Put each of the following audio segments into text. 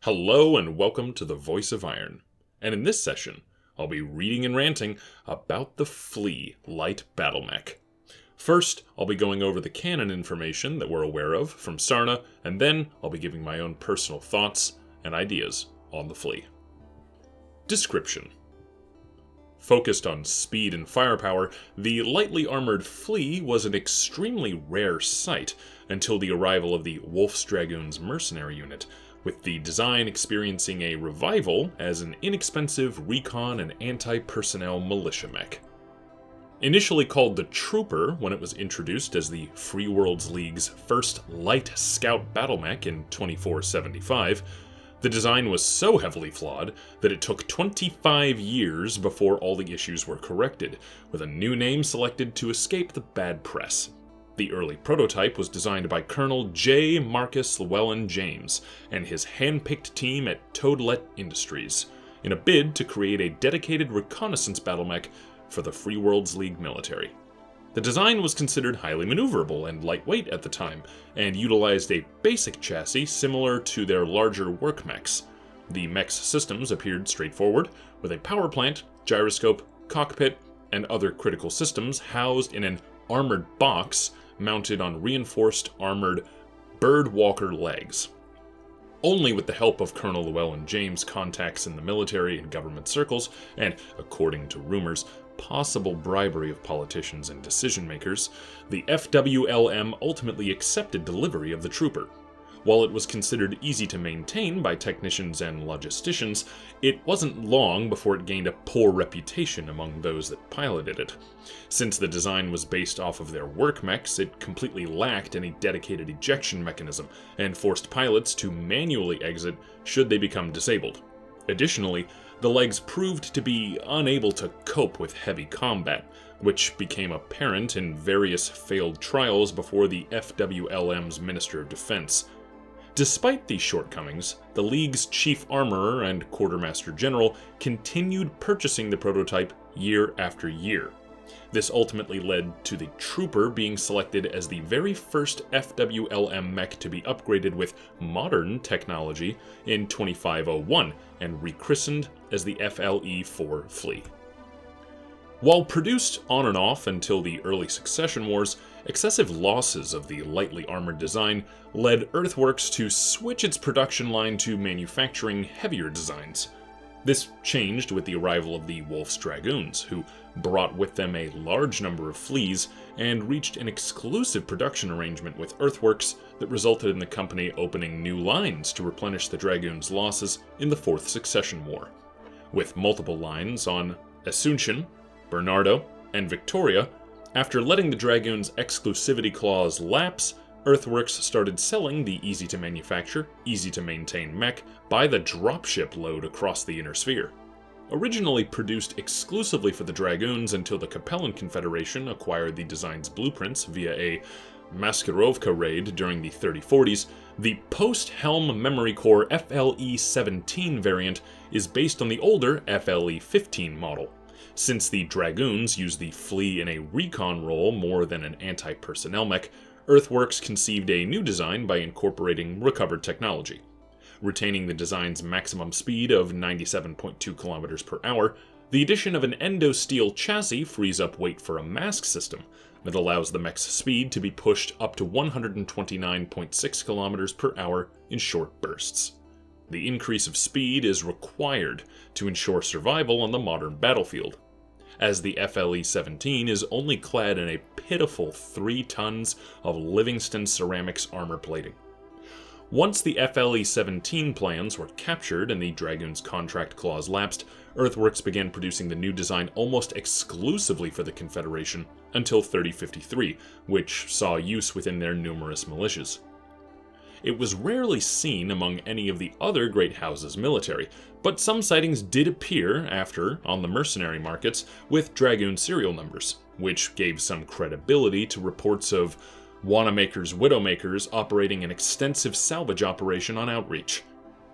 Hello and welcome to the Voice of Iron. And in this session, I'll be reading and ranting about the FLE light Battlemech. First, I'll be going over the canon information that we're aware of from SARNA, and then I'll be giving my own personal thoughts and ideas on the FLE. Description. Focused on speed and firepower, the lightly armored FLE was an extremely rare sight until the arrival of the Wolf's Dragoons mercenary unit, with the design experiencing a revival as an inexpensive recon and anti-personnel militia mech. Initially called the Trooper when it was introduced as the Free Worlds League's first light scout battlemech in 2475, the design was so heavily flawed that it took 25 years before all the issues were corrected, with a new name selected to escape the bad press. The early prototype was designed by Colonel J. Marcus Llewellyn James and his hand-picked team at Toadlet Industries, in a bid to create a dedicated reconnaissance battlemech for the Free Worlds League military. The design was considered highly maneuverable and lightweight at the time, and utilized a basic chassis similar to their larger work mechs. The mech's systems appeared straightforward, with a power plant, gyroscope, cockpit, and other critical systems housed in an armored box mounted on reinforced armored birdwalker legs. Only with the help of Colonel Llewellyn James' contacts in the military and government circles, and, according to rumors, possible bribery of politicians and decision-makers, the FWLM ultimately accepted delivery of the Trooper. While it was considered easy to maintain by technicians and logisticians, it wasn't long before it gained a poor reputation among those that piloted it. Since the design was based off of their work mechs, it completely lacked any dedicated ejection mechanism, and forced pilots to manually exit should they become disabled. Additionally, the legs proved to be unable to cope with heavy combat, which became apparent in various failed trials before the FWLM's Minister of Defense. Despite these shortcomings, the League's chief armorer and quartermaster general continued purchasing the prototype year after year. This ultimately led to the Trooper being selected as the very first FWLM mech to be upgraded with modern technology in 2501 and rechristened as the FLE-4 Flea. While produced on and off until the early Succession Wars, excessive losses of the lightly armored design led Earthworks to switch its production line to manufacturing heavier designs. This changed with the arrival of the Wolf's Dragoons, who brought with them a large number of fleas and reached an exclusive production arrangement with Earthworks that resulted in the company opening new lines to replenish the Dragoons' losses in the Fourth Succession War. With multiple lines on Assumption, Bernardo, and Victoria, after letting the Dragoons' exclusivity clause lapse, Earthworks started selling the easy-to-manufacture, easy-to-maintain mech by the dropship load across the Inner Sphere. Originally produced exclusively for the Dragoons until the Capellan Confederation acquired the design's blueprints via a Maskirovka raid during the 3040s, the post-Helm Memory Core FLE-17 variant is based on the older FLE-15 model. Since the Dragoons use the Flea in a recon role more than an anti-personnel mech, Earthworks conceived a new design by incorporating recovered technology. Retaining the design's maximum speed of 97.2 km per hour, the addition of an endosteel chassis frees up weight for a mask system that allows the mech's speed to be pushed up to 129.6 km per hour in short bursts. The increase of speed is required to ensure survival on the modern battlefield, as the FLE-17 is only clad in a pitiful 3 tons of Livingston ceramics armor plating. Once the FLE-17 plans were captured and the Dragoons' contract clause lapsed, Earthworks began producing the new design almost exclusively for the Confederation until 3053, which saw use within their numerous militias. It was rarely seen among any of the other great houses' military, but some sightings did appear after on the mercenary markets with Dragoon serial numbers, which gave some credibility to reports of Wanamaker's Widowmakers operating an extensive salvage operation on outreach.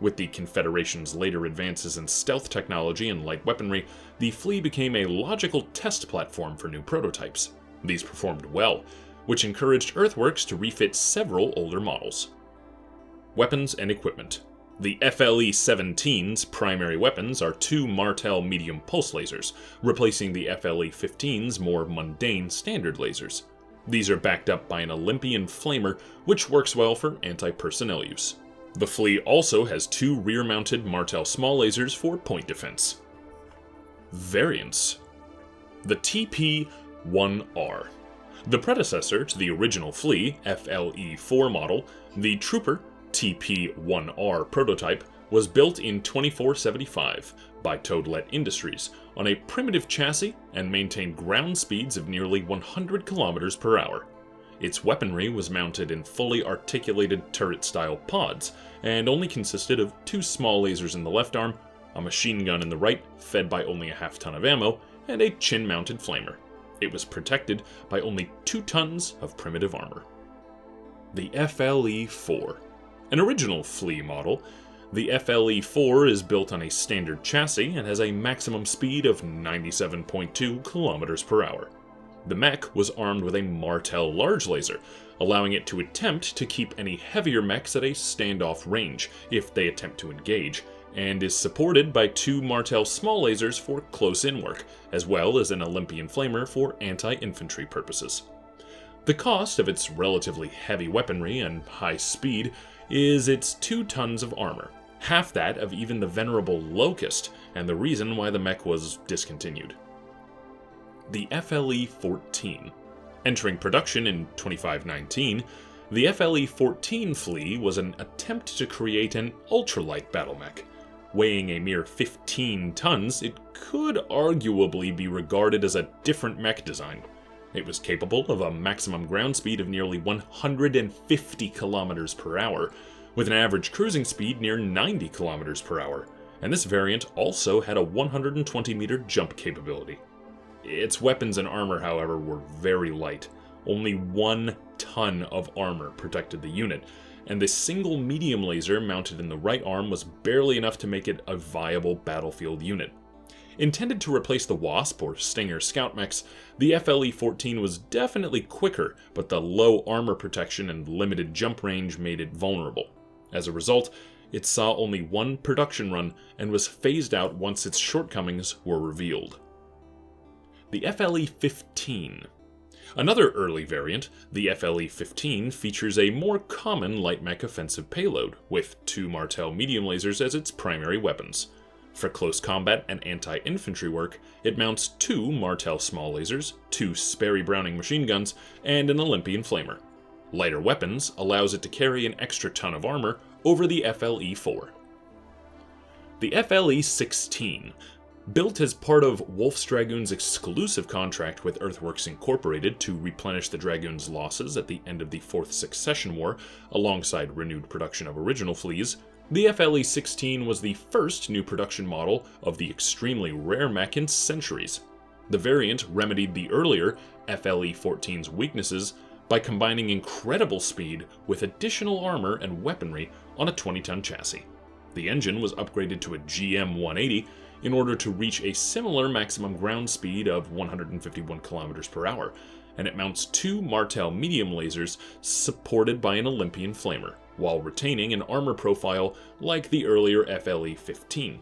With the Confederation's later advances in stealth technology and light weaponry, the Flea became a logical test platform for new prototypes. These performed well, which encouraged Earthworks to refit several older models. Weapons and equipment. The FLE-17's primary weapons are two Martel medium pulse lasers, replacing the FLE-15's more mundane standard lasers. These are backed up by an Olympian flamer, which works well for anti-personnel use. The Flea also has two rear-mounted Martel small lasers for point defense. Variants. The TP-1R. The predecessor to the original Flea, FLE-4 model, the Trooper TP-1R prototype was built in 2475 by Toadlet Industries on a primitive chassis and maintained ground speeds of nearly 100 km per hour. Its weaponry was mounted in fully articulated turret-style pods and only consisted of two small lasers in the left arm, a machine gun in the right fed by only a half-ton of ammo, and a chin-mounted flamer. It was protected by only 2 tons of primitive armor. The FLE-4. An original Flea model, the FLE-4 is built on a standard chassis and has a maximum speed of 97.2 km per hour. The mech was armed with a Martel large laser, allowing it to attempt to keep any heavier mechs at a standoff range if they attempt to engage, and is supported by 2 Martel small lasers for close-in work, as well as an Olympian flamer for anti-infantry purposes. The cost of its relatively heavy weaponry and high speed is its 2 tons of armor, half that of even the venerable Locust, and the reason why the mech was discontinued. The FLE-14. Entering production in 2519, the FLE-14 Flea was an attempt to create an ultralight battlemech. Weighing a mere 15 tons, it could arguably be regarded as a different mech design. It was capable of a maximum ground speed of nearly 150 km per hour, with an average cruising speed near 90 km per hour, and this variant also had a 120-meter jump capability. Its weapons and armor, however, were very light. Only 1 ton of armor protected the unit, and the single medium laser mounted in the right arm was barely enough to make it a viable battlefield unit. Intended to replace the Wasp or Stinger scout mechs, the FLE-14 was definitely quicker, but the low armor protection and limited jump range made it vulnerable. As a result, it saw only 1 production run and was phased out once its shortcomings were revealed. The FLE-15. Another early variant, the FLE-15 features a more common light mech offensive payload, with 2 Martel medium lasers as its primary weapons. For close combat and anti-infantry work, it mounts 2 Martel small lasers, 2 Sperry Browning machine guns, and an Olympian flamer. Lighter weapons allows it to carry an extra ton of armor over the FLE-4. The FLE-16. Built as part of Wolf's Dragoon's exclusive contract with Earthworks Incorporated to replenish the Dragoon's losses at the end of the Fourth Succession War, alongside renewed production of original Fleas, the FLE-16 was the first new production model of the extremely rare mech in centuries. The variant remedied the earlier FLE-14's weaknesses by combining incredible speed with additional armor and weaponry on a 20-ton chassis. The engine was upgraded to a GM180 in order to reach a similar maximum ground speed of 151 km per hour, and it mounts 2 Martel medium lasers supported by an Olympian flamer, while retaining an armor profile like the earlier FLE-15.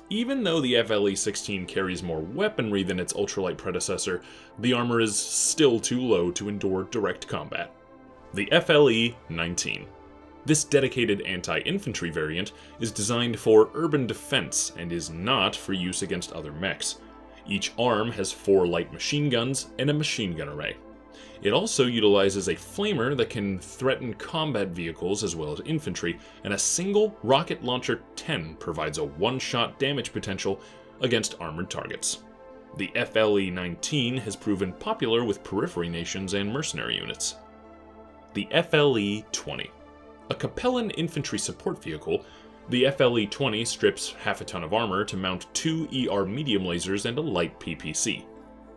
Even though the FLE-16 carries more weaponry than its ultralight predecessor, the armor is still too low to endure direct combat. The FLE-19. This dedicated anti-infantry variant is designed for urban defense and is not for use against other mechs. Each arm has 4 light machine guns and a machine gun array. It also utilizes a flamer that can threaten combat vehicles as well as infantry, and a single rocket launcher 10 provides a one-shot damage potential against armored targets. The FLE-19 has proven popular with periphery nations and mercenary units. The FLE-20. A Capellan infantry support vehicle, the FLE-20 strips half a ton of armor to mount 2 ER medium lasers and a light PPC.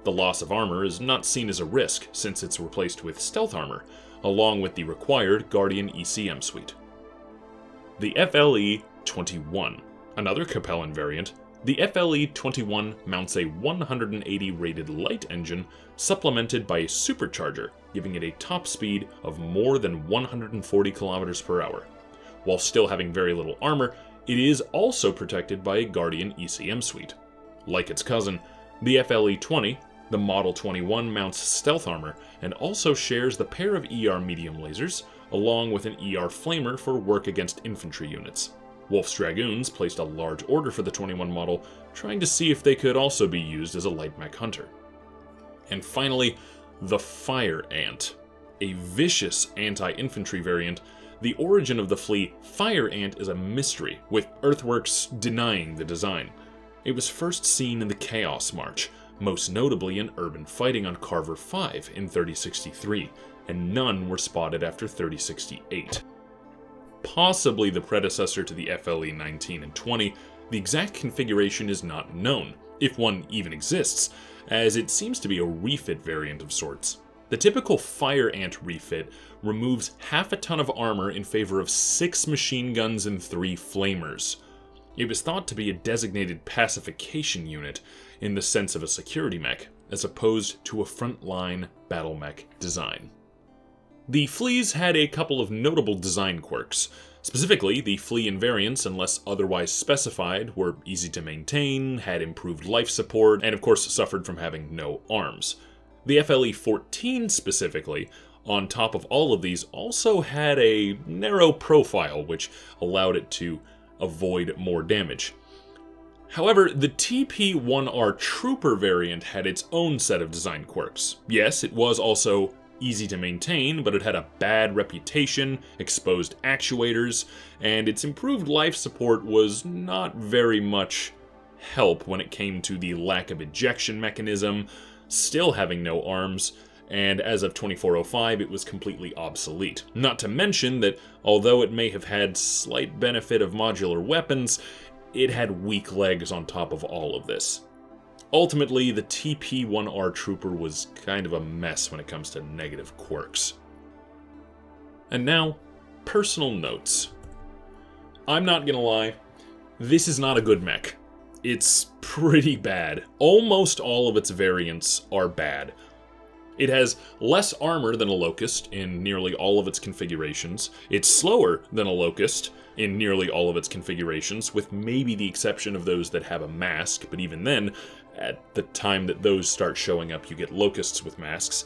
The loss of armor is not seen as a risk since it's replaced with stealth armor, along with the required Guardian ECM suite. The FLE-21. Another Capellan variant, the FLE-21 mounts a 180 rated light engine supplemented by a supercharger, giving it a top speed of more than 140 km per hour. While still having very little armor, it is also protected by a Guardian ECM suite. Like its cousin, the FLE-20, the Model 21 mounts stealth armor and also shares the pair of ER medium lasers, along with an ER flamer for work against infantry units. Wolf's Dragoons placed a large order for the 21 model, trying to see if they could also be used as a light mech hunter. And finally, the Fire Ant. A vicious anti-infantry variant, the origin of the Flea Fire Ant is a mystery, with Earthworks denying the design. It was first seen in the Chaos March, most notably in urban fighting on Carver 5 in 3063, and none were spotted after 3068. Possibly the predecessor to the FLE-19 and 20, the exact configuration is not known, if one even exists, as it seems to be a refit variant of sorts. The typical Fire Ant refit removes half a ton of armor in favor of 6 machine guns and 3 flamers. It was thought to be a designated pacification unit in the sense of a security mech, as opposed to a frontline battle mech design. The Fleas had a couple of notable design quirks. Specifically, the Flea invariants, unless otherwise specified, were easy to maintain, had improved life support, and of course suffered from having no arms. The FLE-14 specifically, on top of all of these, also had a narrow profile, which allowed it to avoid more damage. However, the TP-1R Trooper variant had its own set of design quirks. Yes, it was also easy to maintain, but it had a bad reputation, exposed actuators, and its improved life support was not very much help when it came to the lack of ejection mechanism, still having no arms, and as of 2405 it was completely obsolete. Not to mention that although it may have had slight benefit of modular weapons, it had weak legs on top of all of this. Ultimately, the TP-1R Trooper was kind of a mess when it comes to negative quirks. And now, personal notes. I'm not gonna lie, this is not a good mech. It's pretty bad. Almost all of its variants are bad. It has less armor than a Locust in nearly all of its configurations. It's slower than a Locust in nearly all of its configurations, with maybe the exception of those that have a mask, but even then, at the time that those start showing up, you get Locusts with masks.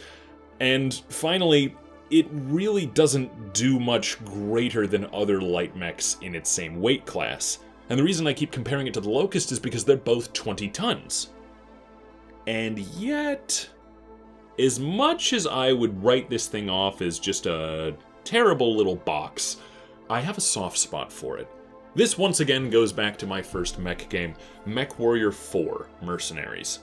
And finally, it really doesn't do much greater than other light mechs in its same weight class. And the reason I keep comparing it to the Locust is because they're both 20 tons. And yet, as much as I would write this thing off as just a terrible little box, I have a soft spot for it. This once again goes back to my first mech game, MechWarrior 4 Mercenaries.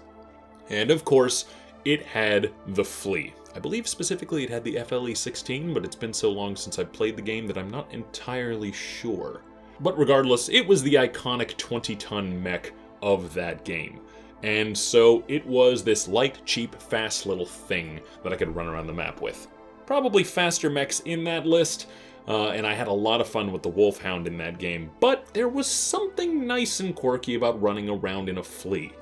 And of course, it had the Flea. I believe specifically it had the FLE-16, but it's been so long since I've played the game that I'm not entirely sure. But regardless, it was the iconic 20-ton mech of that game. And so it was this light, cheap, fast little thing that I could run around the map with. Probably faster mechs in that list, and I had a lot of fun with the Wolfhound in that game, but there was something nice and quirky about running around in a Flea.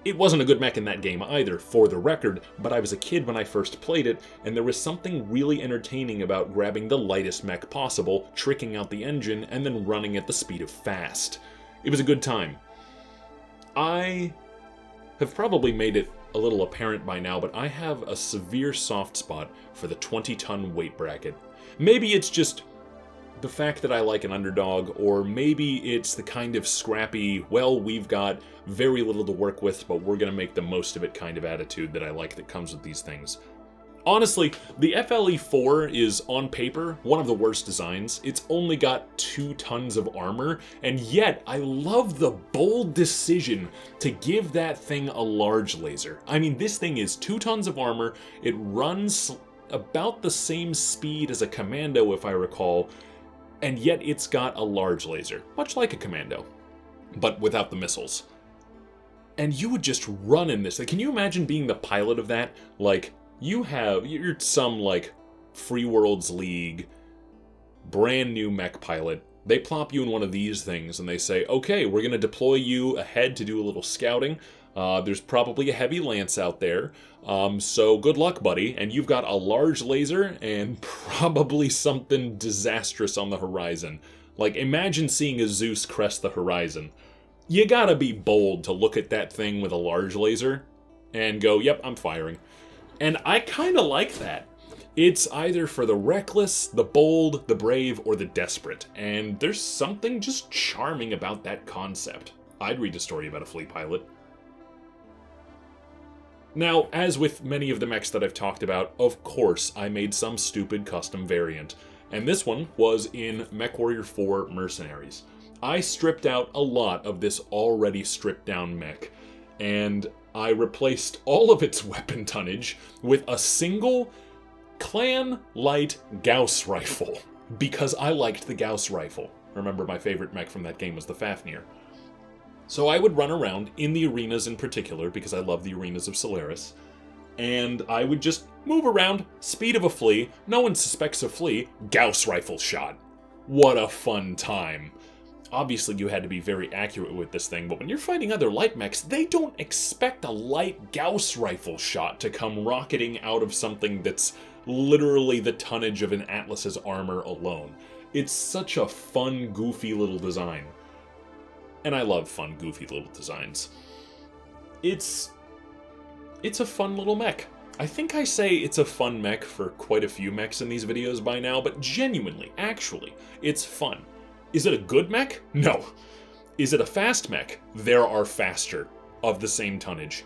It wasn't a good mech in that game either, for the record, but I was a kid when I first played it, and there was something really entertaining about grabbing the lightest mech possible, tricking out the engine, and then running at the speed of fast. It was a good time. I have probably made it a little apparent by now, but I have a severe soft spot for the 20-ton weight bracket. Maybe it's just the fact that I like an underdog, or maybe it's the kind of scrappy, well, we've got very little to work with, but we're gonna make the most of it kind of attitude that I like that comes with these things. Honestly, the FLE-4 is, on paper, one of the worst designs. It's only got 2 tons of armor, and yet I love the bold decision to give that thing a large laser. I mean, this thing is 2 tons of armor, it runs about the same speed as a Commando, if I recall, and yet it's got a large laser, much like a Commando, but without the missiles. And you would just run in this. Can you imagine being the pilot of that? Like, you're some, like, Free Worlds League, brand new mech pilot. They plop you in one of these things and they say, okay, we're gonna deploy you ahead to do a little scouting. There's probably a heavy lance out there, so good luck, buddy. And you've got a large laser and probably something disastrous on the horizon. Like, imagine seeing a Zeus crest the horizon. You gotta be bold to look at that thing with a large laser and go, yep, I'm firing. And I kinda like that. It's either for the reckless, the bold, the brave, or the desperate. And there's something just charming about that concept. I'd read a story about a Flea pilot. Now, as with many of the mechs that I've talked about, of course I made some stupid custom variant. And this one was in MechWarrior 4 Mercenaries. I stripped out a lot of this already stripped down mech, and I replaced all of its weapon tonnage with a single Clan Light Gauss rifle, because I liked the Gauss rifle. Remember, my favorite mech from that game was the Fafnir. So I would run around in the arenas in particular, because I love the arenas of Solaris, and I would just move around, speed of a flea, no one suspects a flea, Gauss rifle shot. What a fun time. Obviously you had to be very accurate with this thing, but when you're fighting other light mechs, they don't expect a light Gauss rifle shot to come rocketing out of something that's literally the tonnage of an Atlas's armor alone. It's such a fun, goofy little design. And I love fun, goofy little designs. It's a fun little mech. I think I say it's a fun mech for quite a few mechs in these videos by now, but genuinely, actually, it's fun. Is it a good mech? No. Is it a fast mech? There are faster of the same tonnage.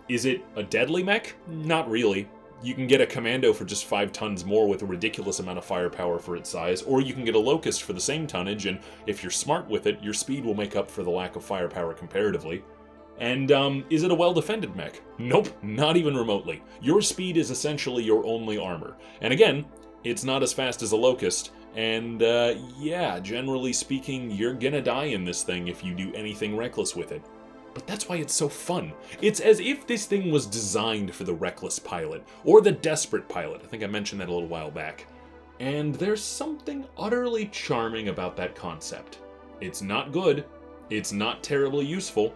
Is it a deadly mech? Not really. You can get a Commando for just 5 tons more with a ridiculous amount of firepower for its size, or you can get a Locust for the same tonnage, and if you're smart with it, your speed will make up for the lack of firepower comparatively. And, is it a well-defended mech? Nope, not even remotely. Your speed is essentially your only armor. And again, it's not as fast as a Locust, and, yeah, generally speaking, you're gonna die in this thing if you do anything reckless with it. But that's why it's so fun. It's as if this thing was designed for the reckless pilot, or the desperate pilot. I think I mentioned that a little while back. And there's something utterly charming about that concept. It's not good, it's not terribly useful,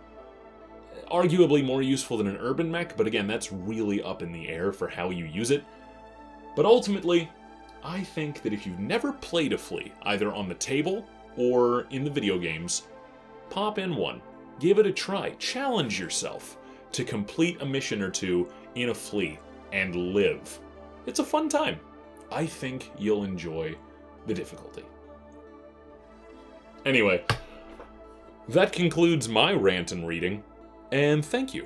arguably more useful than an urban mech, but again, that's really up in the air for how you use it. But ultimately, I think that if you've never played a Flea, either on the table or in the video games, pop in one. Give it a try. Challenge yourself to complete a mission or two in a Flea and live. It's a fun time. I think you'll enjoy the difficulty. Anyway, that concludes my rant and reading, and thank you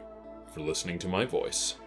for listening to my voice.